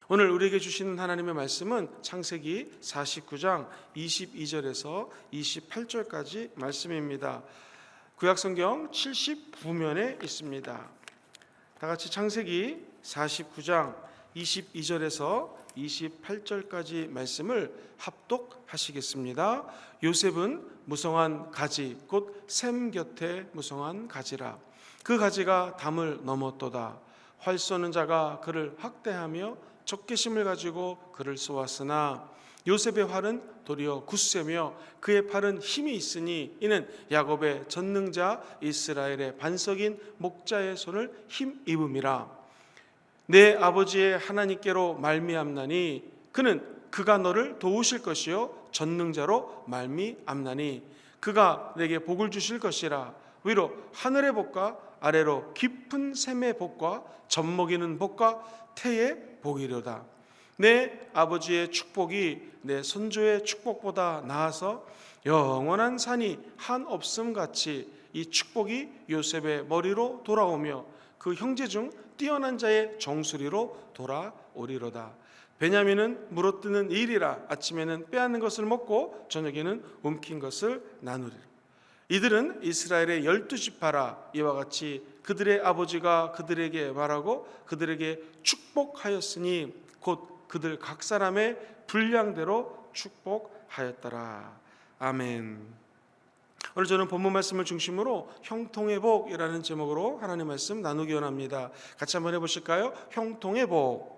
오늘 우리에게 주시는 하나님의 말씀은 창세기 49장 22절에서 28절까지 말씀입니다. 구약성경 79면에 있습니다. 다 같이 창세기 49장 22절에서 28절까지 말씀을 합독하시겠습니다. 요셉은 무성한 가지 곧 샘 곁에 무성한 가지라. 그 가지가 담을 넘었도다. 활 쏘는 자가 그를 학대하며 적개심을 가지고 그를 쏘았으나 요셉의 활은 도리어 굳세며 그의 팔은 힘이 있으니 이는 야곱의 전능자 이스라엘의 반석인 목자의 손을 힘입음이라. 내 아버지의 하나님께로 말미암나니 그가 너를 도우실 것이요 전능자로 말미암나니 그가 내게 복을 주실 것이라. 위로 하늘의 복과 아래로 깊은 샘의 복과 젖먹이는 복과 태의 복이로다. 내 아버지의 축복이 내 선조의 축복보다 나아서 영원한 산이 한없음 같이 이 축복이 요셉의 머리로 돌아오며 그 형제 중 뛰어난 자의 정수리로 돌아오리로다. 베냐민은 물어뜯는 일이라. 아침에는 빼앗는 것을 먹고 저녁에는 움킨 것을 나누리라. 이들은 이스라엘의 12지파라. 이와 같이 그들의 아버지가 그들에게 말하고 그들에게 축복하였으니 곧 그들 각 사람의 분량대로 축복하였더라. 아멘. 오늘 저는 본문 말씀을 중심으로 형통의 복이라는 제목으로 하나님의 말씀 나누기 원합니다. 같이 한번 해보실까요? 형통의 복.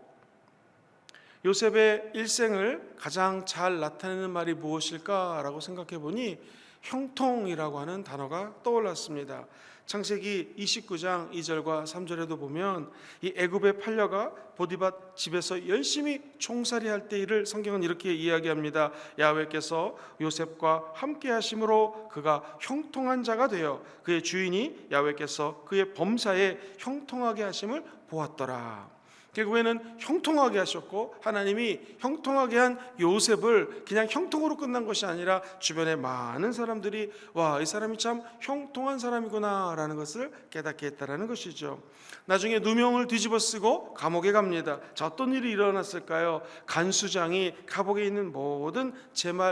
요셉의 일생을 가장 잘 나타내는 말이 무엇일까라고 생각해 보니 형통이라고 하는 단어가 떠올랐습니다. 창세기 29장 2절과 3절에도 보면 이 애굽의 팔려가 보디밧 집에서 열심히 총살이할 때 일을 성경은 이렇게 이야기합니다. 야훼께서 요셉과 함께 하심으로 그가 형통한 자가 되어 그의 주인이 야훼께서 그의 범사에 형통하게 하심을 보았더라. 결국에는 형통하게 하셨고 하나님이 형통하게 한 요셉을 그냥 형통으로 끝난 것이 아니라 주변에 많은 사람들이 와, 이 사람이 참 형통한 사람이구나 라는 것을 깨닫게 했다라는 것이죠. 나중에 누명을 뒤집어쓰고 감옥에 갑니다. 자, 어떤 일이 일어났을까요? 간수장이 감옥에 있는 모든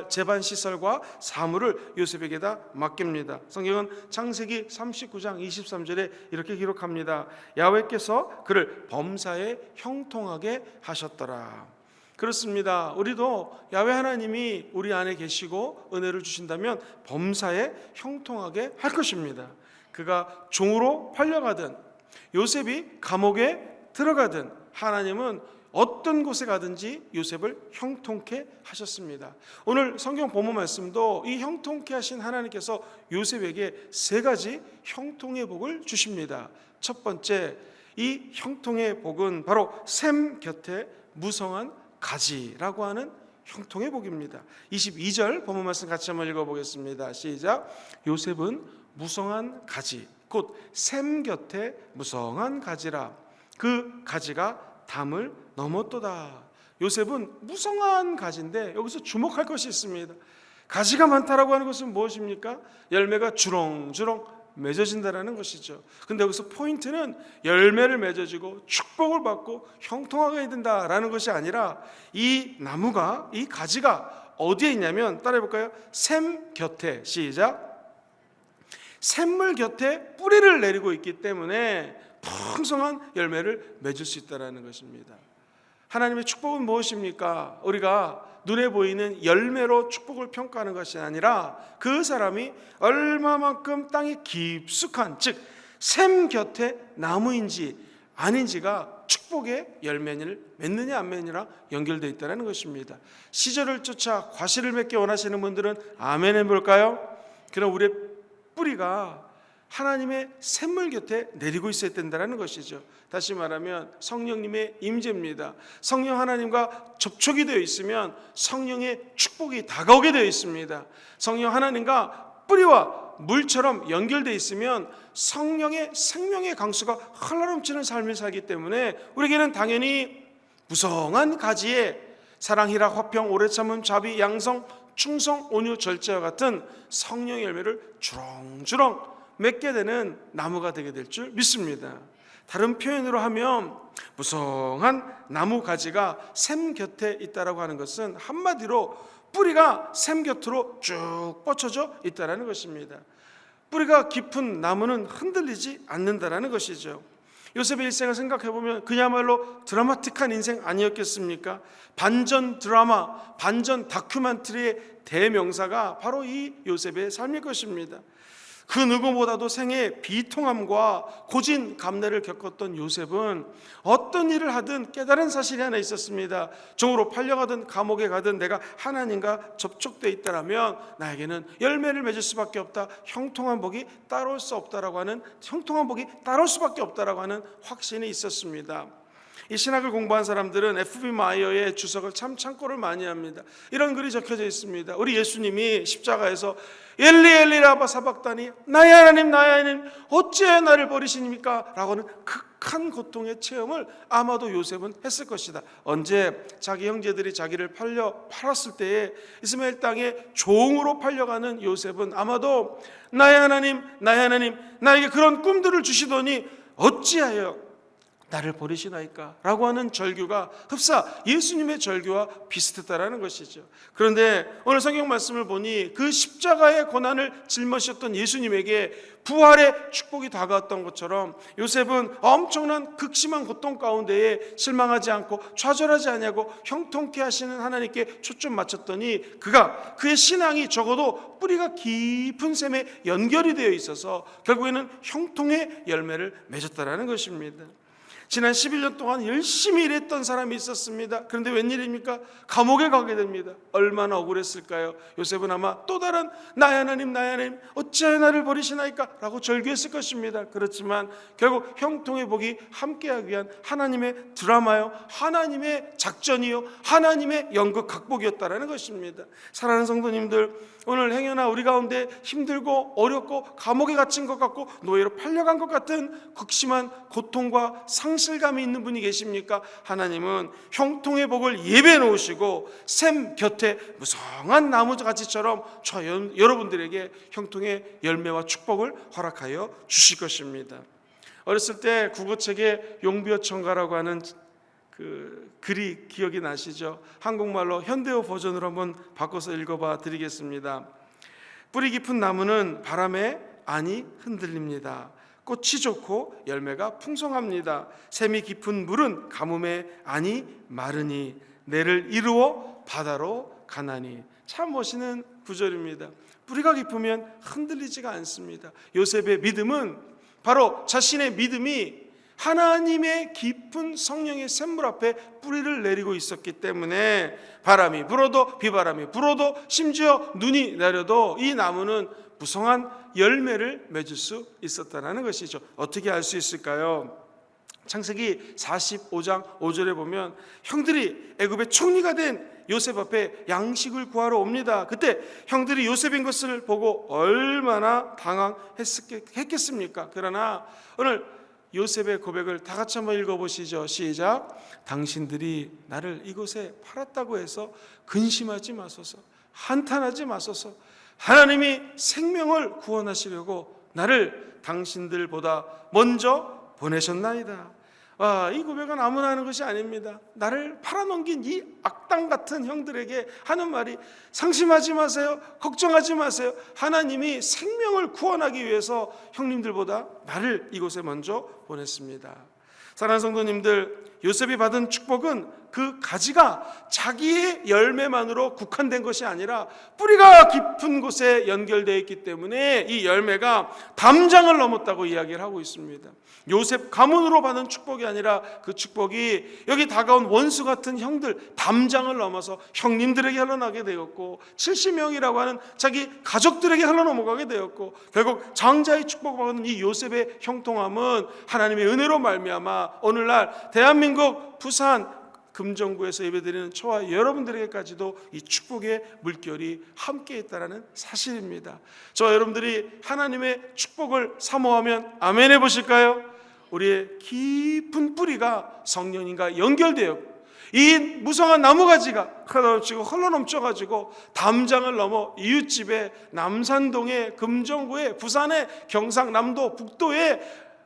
재반시설과 사물을 요셉에게다 맡깁니다. 성경은 창세기 39장 23절에 이렇게 기록합니다. 야훼께서 그를 범사에 형통하게 하셨더라. 그렇습니다. 우리도 야훼 하나님이 우리 안에 계시고 은혜를 주신다면 범사에 형통하게 할 것입니다. 그가 종으로 팔려가든 요셉이 감옥에 들어가든 하나님은 어떤 곳에 가든지 요셉을 형통케 하셨습니다. 오늘 성경 본문 말씀도 이 형통케 하신 하나님께서 요셉에게 세 가지 형통의 복을 주십니다. 첫 번째, 이 형통의 복은 바로 샘 곁에 무성한 가지라고 하는 형통의 복입니다. 22절 본문 말씀 같이 한번 읽어보겠습니다. 시작. 요셉은 무성한 가지 곧 샘 곁에 무성한 가지라. 그 가지가 담을 넘었도다. 요셉은 무성한 가지인데 여기서 주목할 것이 있습니다. 가지가 많다라고 하는 것은 무엇입니까? 열매가 주렁주렁 맺어진다라는 것이죠. 근데 여기서 포인트는 열매를 맺어지고 축복을 받고 형통하게 된다라는 것이 아니라 이 나무가, 이 가지가 어디에 있냐면 따라해볼까요? 샘 곁에. 시작. 샘물 곁에 뿌리를 내리고 있기 때문에 풍성한 열매를 맺을 수 있다는 것입니다. 하나님의 축복은 무엇입니까? 우리가 눈에 보이는 열매로 축복을 평가하는 것이 아니라 그 사람이 얼마만큼 땅이 깊숙한, 즉 샘 곁에 나무인지 아닌지가 축복의 열매를 맺느냐 안 맺느냐 연결되어 있다는 것입니다. 시절을 쫓아 과실을 맺기 원하시는 분들은 아멘 해볼까요? 그럼 우리의 뿌리가 하나님의 샘물 곁에 내리고 있어야 된다는 것이죠. 다시 말하면 성령님의 임재입니다. 성령 하나님과 접촉이 되어 있으면 성령의 축복이 다가오게 되어 있습니다. 성령 하나님과 뿌리와 물처럼 연결되어 있으면 성령의 생명의 강수가 흘러넘치는 삶을 살기 때문에 우리에게는 당연히 무성한 가지에 사랑, 희락, 화평, 오래 참음, 자비, 양성, 충성, 온유, 절제와 같은 성령의 열매를 주렁주렁 맺게 되는 나무가 되게 될 줄 믿습니다. 다른 표현으로 하면 무성한 나무 가지가 샘 곁에 있다라고 하는 것은 한마디로 뿌리가 샘 곁으로 쭉 뻗쳐져 있다라는 것입니다. 뿌리가 깊은 나무는 흔들리지 않는다라는 것이죠. 요셉의 일생을 생각해 보면 그야말로 드라마틱한 인생 아니었겠습니까? 반전 드라마, 반전 다큐멘터리의 대명사가 바로 이 요셉의 삶일 것입니다. 그 누구보다도 생애 비통함과 고진 감래를 겪었던 요셉은 어떤 일을 하든 깨달은 사실이 하나 있었습니다. 종으로 팔려가든 감옥에 가든 내가 하나님과 접촉되어 있다라면 나에게는 열매를 맺을 수밖에 없다. 형통한 복이 따라올 수 없다라고 하는, 형통한 복이 따라올 수밖에 없다라고 하는 확신이 있었습니다. 이 신학을 공부한 사람들은 F.B. 마이어의 주석을 참 참고를 많이 합니다. 이런 글이 적혀져 있습니다. 우리 예수님이 십자가에서 엘리 엘리 라마 사박다니, 나의 하나님 나의 하나님 어찌하여 나를 버리십니까? 라고 하는 극한 고통의 체험을 아마도 요셉은 했을 것이다. 언제? 자기 형제들이 자기를 팔았을 때에 이스마엘 땅에 종으로 팔려가는 요셉은 아마도 나의 하나님 나에게 그런 꿈들을 주시더니 어찌하여 나를 버리시나이까? 라고 하는 절규가 흡사 예수님의 절규와 비슷했다라는 것이죠. 그런데 오늘 성경 말씀을 보니 그 십자가의 고난을 짊어지셨던 예수님에게 부활의 축복이 다가왔던 것처럼 요셉은 엄청난 극심한 고통 가운데에 실망하지 않고 좌절하지 아니하고 형통케 하시는 하나님께 초점 맞췄더니 그의 신앙이 적어도 뿌리가 깊은 샘에 연결이 되어 있어서 결국에는 형통의 열매를 맺었다라는 것입니다. 지난 11년 동안 열심히 일했던 사람이 있었습니다. 그런데 웬일입니까? 감옥에 가게 됩니다. 얼마나 억울했을까요? 요셉은 아마 또 다른 나의 하나님 어찌하여 나를 버리시나이까? 라고 절규했을 것입니다. 그렇지만 결국 형통의 복이 함께하기 위한 하나님의 드라마요, 하나님의 작전이요, 하나님의 연극 각복이었다라는 것입니다. 사랑하는 성도님들, 오늘 행여나 우리 가운데 힘들고 어렵고 감옥에 갇힌 것 같고 노예로 팔려간 것 같은 극심한 고통과 상실감이 있는 분이 계십니까? 하나님은 형통의 복을 예배해 놓으시고 샘 곁에 무성한 나무가지처럼 여러분들에게 형통의 열매와 축복을 허락하여 주실 것입니다. 어렸을 때 국어책에 용비어천가라고 하는 그 글이 기억이 나시죠? 한국말로 현대어 버전으로 한번 바꿔서 읽어봐 드리겠습니다. 뿌리 깊은 나무는 바람에 안이 흔들립니다. 꽃이 좋고 열매가 풍성합니다. 샘이 깊은 물은 가뭄에 안이 마르니 내를 이루어 바다로 가나니. 참 멋있는 구절입니다. 뿌리가 깊으면 흔들리지가 않습니다. 요셉의 믿음은 바로 자신의 믿음이 하나님의 깊은 성령의 샘물 앞에 뿌리를 내리고 있었기 때문에 바람이 불어도 비바람이 불어도 심지어 눈이 내려도 이 나무는 무성한 열매를 맺을 수 있었다는 것이죠. 어떻게 알 수 있을까요? 창세기 45장 5절에 보면 형들이 애굽의 총리가 된 요셉 앞에 양식을 구하러 옵니다. 그때 형들이 요셉인 것을 보고 얼마나 당황했겠습니까? 그러나 오늘 요셉의 고백을 다 같이 한번 읽어보시죠. 시작. 당신들이 나를 이곳에 팔았다고 해서 근심하지 마소서, 한탄하지 마소서. 하나님이 생명을 구원하시려고 나를 당신들보다 먼저 보내셨나이다. 이 고백은 아무나 하는 것이 아닙니다. 나를 팔아넘긴 이 악당 같은 형들에게 하는 말이 상심하지 마세요, 걱정하지 마세요. 하나님이 생명을 구원하기 위해서 형님들보다 나를 이곳에 먼저 보냈습니다. 사랑하는 성도님들, 요셉이 받은 축복은 그 가지가 자기의 열매만으로 국한된 것이 아니라 뿌리가 깊은 곳에 연결되어 있기 때문에 이 열매가 담장을 넘었다고 이야기를 하고 있습니다. 요셉 가문으로 받은 축복이 아니라 그 축복이 여기 다가온 원수 같은 형들 담장을 넘어서 형님들에게 흘러나게 되었고 70명이라고 하는 자기 가족들에게 흘러넘어가게 되었고 결국 장자의 축복을 받은 이 요셉의 형통함은 하나님의 은혜로 말미암아 오늘날 대한민국 부산 금정구에서 예배드리는 저와 여러분들에게까지도 이 축복의 물결이 함께 있다는 사실입니다. 저와 여러분들이 하나님의 축복을 사모하면 아멘 해보실까요? 우리의 깊은 뿌리가 성령님과 연결되어 이 무성한 나무가지가 흘러넘쳐가지고 담장을 넘어 이웃집에 남산동에 금정구에 부산에 경상남도 북도에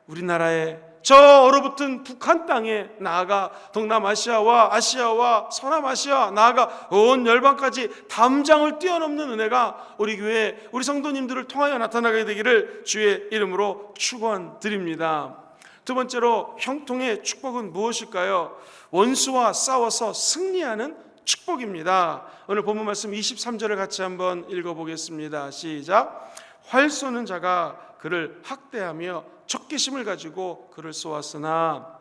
우리나라의 저 얼어붙은 북한 땅에, 나아가 동남아시아와 아시아와 서남아시아, 나아가 온 열방까지 담장을 뛰어넘는 은혜가 우리 교회 우리 성도님들을 통하여 나타나게 되기를 주의 이름으로 축원드립니다. 두 번째로 형통의 축복은 무엇일까요? 원수와 싸워서 승리하는 축복입니다. 오늘 본문 말씀 23절을 같이 한번 읽어보겠습니다. 시작. 활 쏘는 자가 그를 학대하며 적개심을 가지고 그를 쏘았으나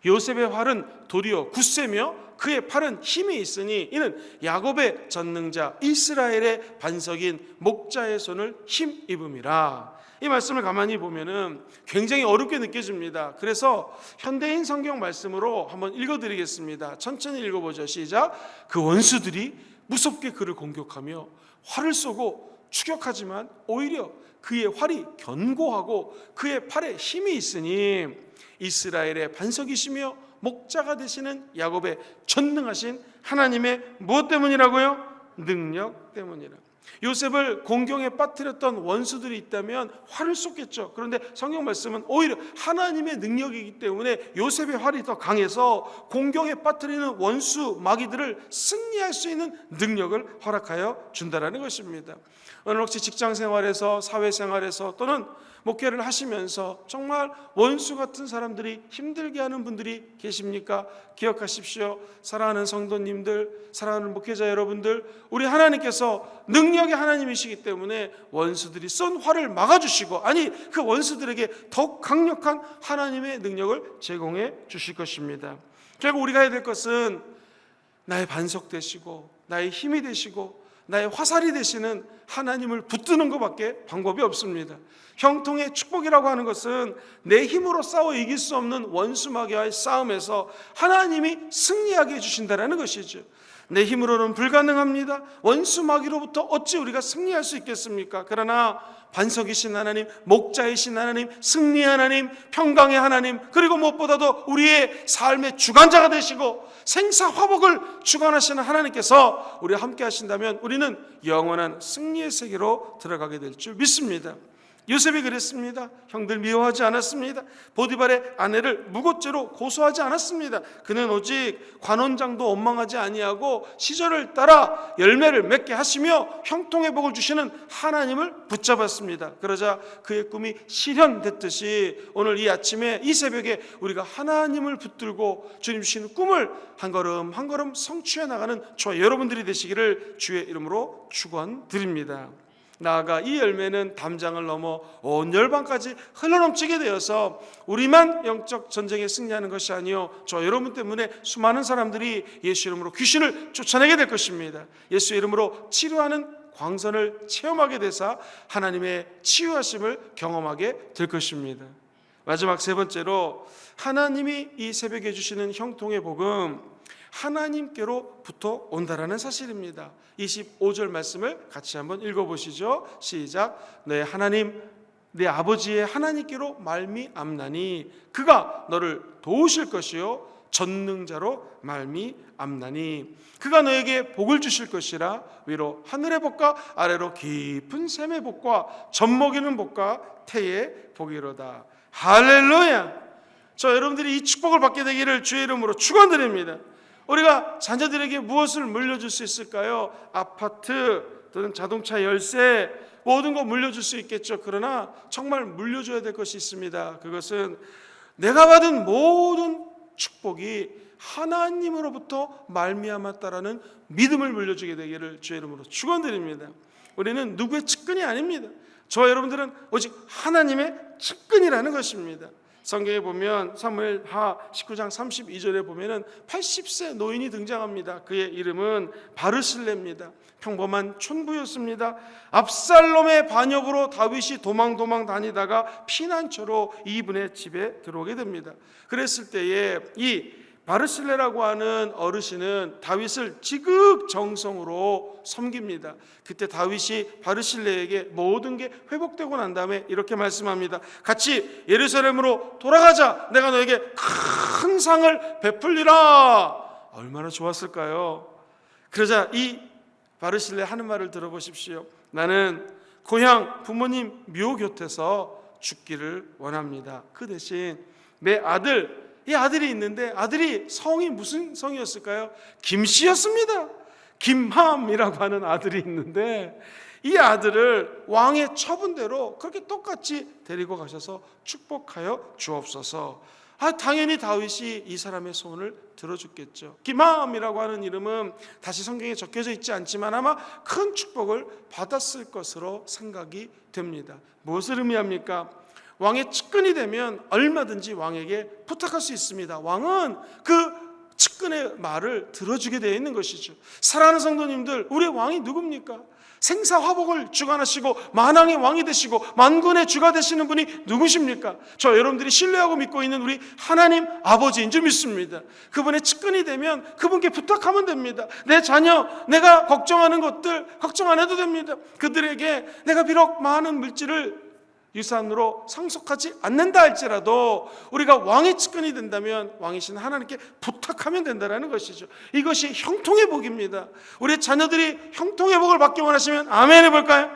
요셉의 활은 도리어 굳세며 그의 팔은 힘이 있으니 이는 야곱의 전능자 이스라엘의 반석인 목자의 손을 힘입음이라. 이 말씀을 가만히 보면은 굉장히 어렵게 느껴집니다. 그래서 현대인 성경 말씀으로 한번 읽어드리겠습니다. 천천히 읽어보죠. 시작. 그 원수들이 무섭게 그를 공격하며 활을 쏘고 추격하지만 오히려 그의 활이 견고하고 그의 팔에 힘이 있으니 이스라엘의 반석이시며 목자가 되시는 야곱의 전능하신 하나님의 무엇 때문이라고요? 능력 때문이라. 요셉을 공경에 빠뜨렸던 원수들이 있다면 활을 쏘겠죠. 그런데 성경 말씀은 오히려 하나님의 능력이기 때문에 요셉의 활이 더 강해서 공경에 빠뜨리는 원수 마귀들을 승리할 수 있는 능력을 허락하여 준다라는 것입니다. 오늘 혹시 직장생활에서 사회생활에서 또는 목회를 하시면서 정말 원수 같은 사람들이 힘들게 하는 분들이 계십니까? 기억하십시오. 사랑하는 성도님들, 사랑하는 목회자 여러분들, 우리 하나님께서 능력의 하나님이시기 때문에 원수들이 쏜 활을 막아주시고, 아니 그 원수들에게 더욱 강력한 하나님의 능력을 제공해 주실 것입니다. 결국 우리가 해야 될 것은 나의 반석 되시고 나의 힘이 되시고 나의 화살이 되시는 하나님을 붙드는 것밖에 방법이 없습니다. 형통의 축복이라고 하는 것은 내 힘으로 싸워 이길 수 없는 원수 마귀와의 싸움에서 하나님이 승리하게 해주신다는 것이죠. 내 힘으로는 불가능합니다. 원수 마귀로부터 어찌 우리가 승리할 수 있겠습니까? 그러나 반석이신 하나님, 목자이신 하나님, 승리의 하나님, 평강의 하나님, 그리고 무엇보다도 우리의 삶의 주관자가 되시고 생사화복을 주관하시는 하나님께서 우리와 함께 하신다면 우리는 영원한 승리의 세계로 들어가게 될 줄 믿습니다. 요셉이 그랬습니다. 형들 미워하지 않았습니다. 보디발의 아내를 무고죄로 고소하지 않았습니다. 그는 오직 관원장도 원망하지 아니하고 시절을 따라 열매를 맺게 하시며 형통의 복을 주시는 하나님을 붙잡았습니다. 그러자 그의 꿈이 실현됐듯이 오늘 이 아침에 이 새벽에 우리가 하나님을 붙들고 주님 주시는 꿈을 한 걸음 한 걸음 성취해 나가는 저와 여러분들이 되시기를 주의 이름으로 축원드립니다. 나아가 이 열매는 담장을 넘어 온 열방까지 흘러넘치게 되어서 우리만 영적 전쟁에 승리하는 것이 아니요 저 여러분 때문에 수많은 사람들이 예수 이름으로 귀신을 쫓아내게 될 것입니다. 예수 이름으로 치료하는 광선을 체험하게 되사 하나님의 치유하심을 경험하게 될 것입니다. 마지막 세 번째로 하나님이 이 새벽에 주시는 형통의 복음 하나님께로부터 온다라는 사실입니다. 25절 말씀을 같이 한번 읽어보시죠. 시작. 내 하나님, 내 아버지의 하나님께로 말미암나니 그가 너를 도우실 것이요 전능자로 말미암나니 그가 너에게 복을 주실 것이라. 위로 하늘의 복과 아래로 깊은 샘의 복과 젖먹이는 복과 태의 복이로다. 할렐루야. 저 여러분들이 이 축복을 받게 되기를 주의 이름으로 축원드립니다. 우리가 자녀들에게 무엇을 물려줄 수 있을까요? 아파트 또는 자동차 열쇠 모든 거 물려줄 수 있겠죠. 그러나 정말 물려줘야 될 것이 있습니다. 그것은 내가 받은 모든 축복이 하나님으로부터 말미암았다라는 믿음을 물려주게 되기를 주의 이름으로 축원드립니다. 우리는 누구의 측근이 아닙니다. 저와 여러분들은 오직 하나님의 측근이라는 것입니다. 성경에 보면 사무엘하 19장 32절에 보면은 80세 노인이 등장합니다. 그의 이름은 바르실레입니다. 평범한 촌부였습니다. 압살롬의 반역으로 다윗이 도망 다니다가 피난처로 이분의 집에 들어오게 됩니다. 그랬을 때에 이 바르실레라고 하는 어르신은 다윗을 지극정성으로 섬깁니다. 그때 다윗이 바르실레에게 모든 게 회복되고 난 다음에 이렇게 말씀합니다. 같이 예루살렘으로 돌아가자. 내가 너에게 큰 상을 베풀리라. 얼마나 좋았을까요? 그러자 이 바르실레 하는 말을 들어보십시오. 나는 고향 부모님 묘 곁에서 죽기를 원합니다. 그 대신 매 아들, 이 아들이 있는데 아들이 성이 무슨 성이었을까요? 김씨였습니다. 김함이라고 하는 아들이 있는데 이 아들을 왕의 처분대로 그렇게 똑같이 데리고 가셔서 축복하여 주옵소서. 당연히 다윗이 이 사람의 소원을 들어줬겠죠. 김함이라고 하는 이름은 다시 성경에 적혀져 있지 않지만 아마 큰 축복을 받았을 것으로 생각이 됩니다. 무엇을 의미합니까? 왕의 측근이 되면 얼마든지 왕에게 부탁할 수 있습니다. 왕은 그 측근의 말을 들어주게 되어 있는 것이죠. 사랑하는 성도님들, 우리의 왕이 누굽니까? 생사화복을 주관하시고 만왕의 왕이 되시고 만군의 주가 되시는 분이 누구십니까? 저 여러분들이 신뢰하고 믿고 있는 우리 하나님 아버지인 줄 믿습니다. 그분의 측근이 되면 그분께 부탁하면 됩니다. 내 자녀, 내가 걱정하는 것들 걱정 안 해도 됩니다. 그들에게 내가 비록 많은 물질을 유산으로 상속하지 않는다 할지라도 우리가 왕의 측근이 된다면 왕이신 하나님께 부탁하면 된다는 것이죠. 이것이 형통의 복입니다. 우리 자녀들이 형통의 복을 받기 원하시면 아멘 해볼까요?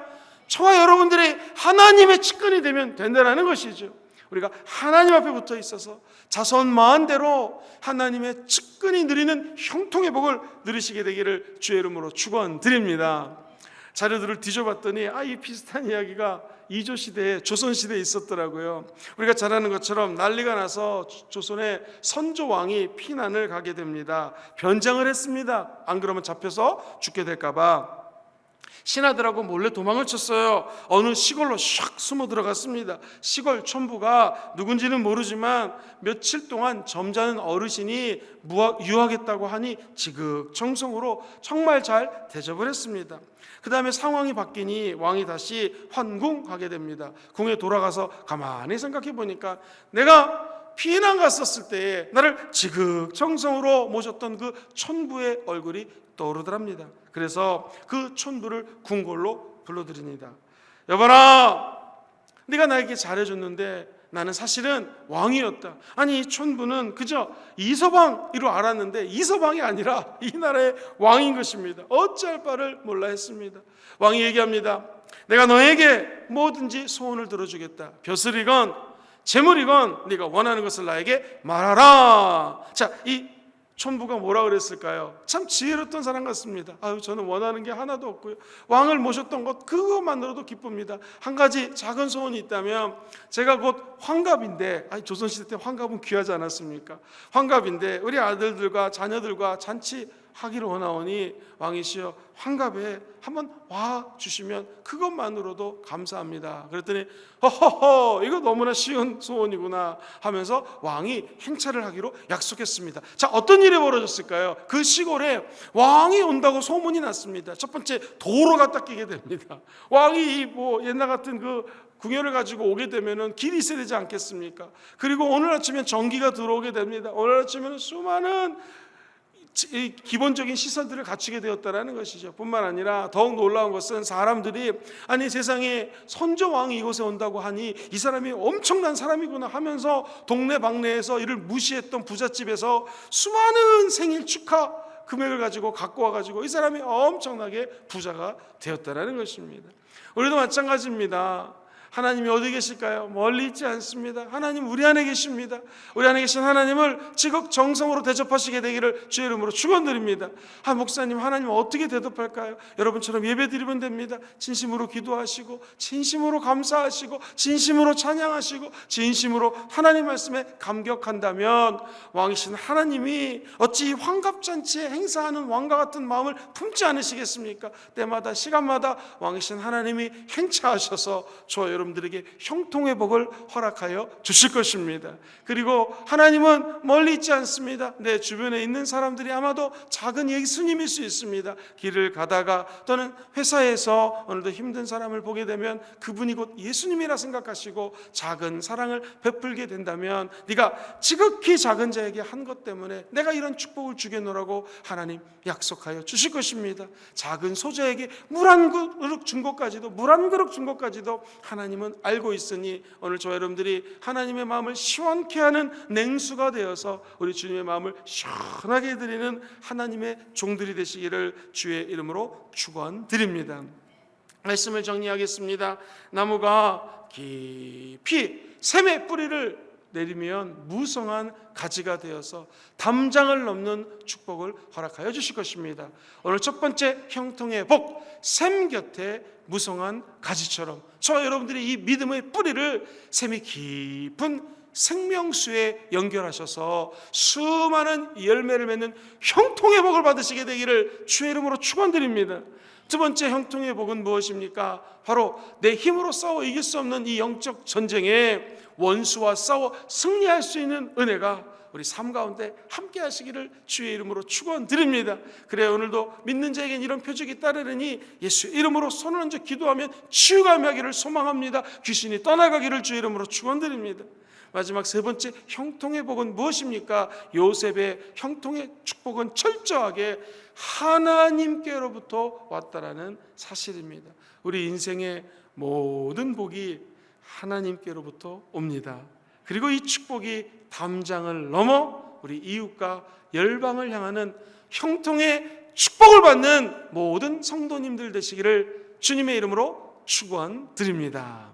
저와 여러분들이 하나님의 측근이 되면 된다는 것이죠. 우리가 하나님 앞에 붙어 있어서 자손 마음대로 하나님의 측근이 누리는 형통의 복을 누리시게 되기를 주의 이름으로 축원드립니다. 자료들을 뒤져봤더니 이 비슷한 이야기가 이조 시대에 조선 시대에 있었더라고요. 우리가 잘 아는 것처럼 난리가 나서 조선의 선조 왕이 피난을 가게 됩니다. 변장을 했습니다. 안 그러면 잡혀서 죽게 될까봐 신하들하고 몰래 도망을 쳤어요. 어느 시골로 샥 숨어 들어갔습니다. 시골 촌부가 누군지는 모르지만 며칠 동안 점잖은 어르신이 유하겠다고 하니 지극정성으로 정말 잘 대접을 했습니다. 그 다음에 상황이 바뀌니 왕이 다시 환궁 가게 됩니다. 궁에 돌아가서 가만히 생각해 보니까 내가 피난 갔었을 때에 나를 지극정성으로 모셨던 그 촌부의 얼굴이 떠오르더랍니다. 그래서 그 촌부를 궁궐로 불러들입니다. 여봐라, 네가 나에게 잘해줬는데 나는 사실은 왕이었다. 아니, 이 촌부는 그저 이서방이로 알았는데 이서방이 아니라 이 나라의 왕인 것입니다. 어찌할 바를 몰라 했습니다. 왕이 얘기합니다. 내가 너에게 뭐든지 소원을 들어주겠다. 벼슬이건 재물이건 네가 원하는 것을 나에게 말하라. 자, 이 촌부가 뭐라 그랬을까요? 참 지혜로웠던 사람 같습니다. 저는 원하는 게 하나도 없고요. 왕을 모셨던 것 그것만으로도 기쁩니다. 한 가지 작은 소원이 있다면 제가 곧 환갑인데, 조선시대 때 환갑은 귀하지 않았습니까? 환갑인데 우리 아들들과 자녀들과 잔치하기를 원하오니 왕이시여 환갑에 한번 와 주시면 그것만으로도 감사합니다. 그랬더니 허허허, 이거 너무나 쉬운 소원이구나 하면서 왕이 행차를 하기로 약속했습니다. 자, 어떤 일이 벌어졌을까요? 그 시골에 왕이 온다고 소문이 났습니다. 첫 번째, 도로가 닦이게 됩니다. 왕이 옛날 같은 그 궁녀를 가지고 오게 되면은 길이 있어야 되지 않겠습니까? 그리고 오늘 아침엔 전기가 들어오게 됩니다. 오늘 아침에는 수많은 기본적인 시설들을 갖추게 되었다는 것이죠. 뿐만 아니라 더욱 놀라운 것은 사람들이 아니 세상에 선조왕이 이곳에 온다고 하니 이 사람이 엄청난 사람이구나 하면서 동네 방네에서 이를 무시했던 부잣집에서 수많은 생일 축하 금액을 가지고 갖고 와가지고 이 사람이 엄청나게 부자가 되었다는 것입니다. 우리도 마찬가지입니다. 하나님이 어디 계실까요? 멀리 있지 않습니다. 하나님 우리 안에 계십니다. 우리 안에 계신 하나님을 지극정성으로 대접하시게 되기를 주의 이름으로 축원드립니다. 목사님, 하나님 어떻게 대접할까요? 여러분처럼 예배드리면 됩니다. 진심으로 기도하시고 진심으로 감사하시고 진심으로 찬양하시고 진심으로 하나님 말씀에 감격한다면 왕이신 하나님이 어찌 환갑잔치에 행사하는 왕과 같은 마음을 품지 않으시겠습니까? 때마다 시간마다 왕이신 하나님이 행차하셔서 저 여러분들에게 형통의 복을 허락하여 주실 것입니다. 그리고 하나님은 멀리 있지 않습니다. 내 주변에 있는 사람들이 아마도 작은 예수님일 수 있습니다. 길을 가다가 또는 회사에서 오늘도 힘든 사람을 보게 되면 그분이 곧 예수님이라 생각하시고 작은 사랑을 베풀게 된다면 네가 지극히 작은 자에게 한 것 때문에 내가 이런 축복을 주겠노라고 하나님 약속하여 주실 것입니다. 작은 소자에게 물 한 그릇 준 것까지도 하나님은 알고 있으니 오늘 저 여러분들이 하나님의 마음을 시원케 하는 냉수가 되어서 우리 주님의 마음을 시원하게 해드리는 하나님의 종들이 되시기를 주의 이름으로 축원드립니다. 말씀을 정리하겠습니다. 나무가 깊이 샘의 뿌리를 내리면 무성한 가지가 되어서 담장을 넘는 축복을 허락하여 주실 것입니다. 오늘 첫 번째 형통의 복, 샘 곁에 무성한 가지처럼 저와 여러분들이 이 믿음의 뿌리를 샘이 깊은 생명수에 연결하셔서 수많은 열매를 맺는 형통의 복을 받으시게 되기를 주의 이름으로 축원드립니다. 두 번째 형통의 복은 무엇입니까? 바로 내 힘으로 싸워 이길 수 없는 이 영적 전쟁에 원수와 싸워 승리할 수 있는 은혜가 우리 삶 가운데 함께 하시기를 주의 이름으로 축원드립니다. 그래 오늘도 믿는 자에겐 이런 표적이 따르느니 예수 이름으로 손을 얹어 기도하면 치유가 임하기를 소망합니다. 귀신이 떠나가기를 주의 이름으로 축원드립니다. 마지막 세 번째 형통의 복은 무엇입니까? 요셉의 형통의 축복은 철저하게 하나님께로부터 왔다라는 사실입니다. 우리 인생의 모든 복이 하나님께로부터 옵니다. 그리고 이 축복이 담장을 넘어 우리 이웃과 열방을 향하는 형통의 축복을 받는 모든 성도님들 되시기를 주님의 이름으로 축원드립니다.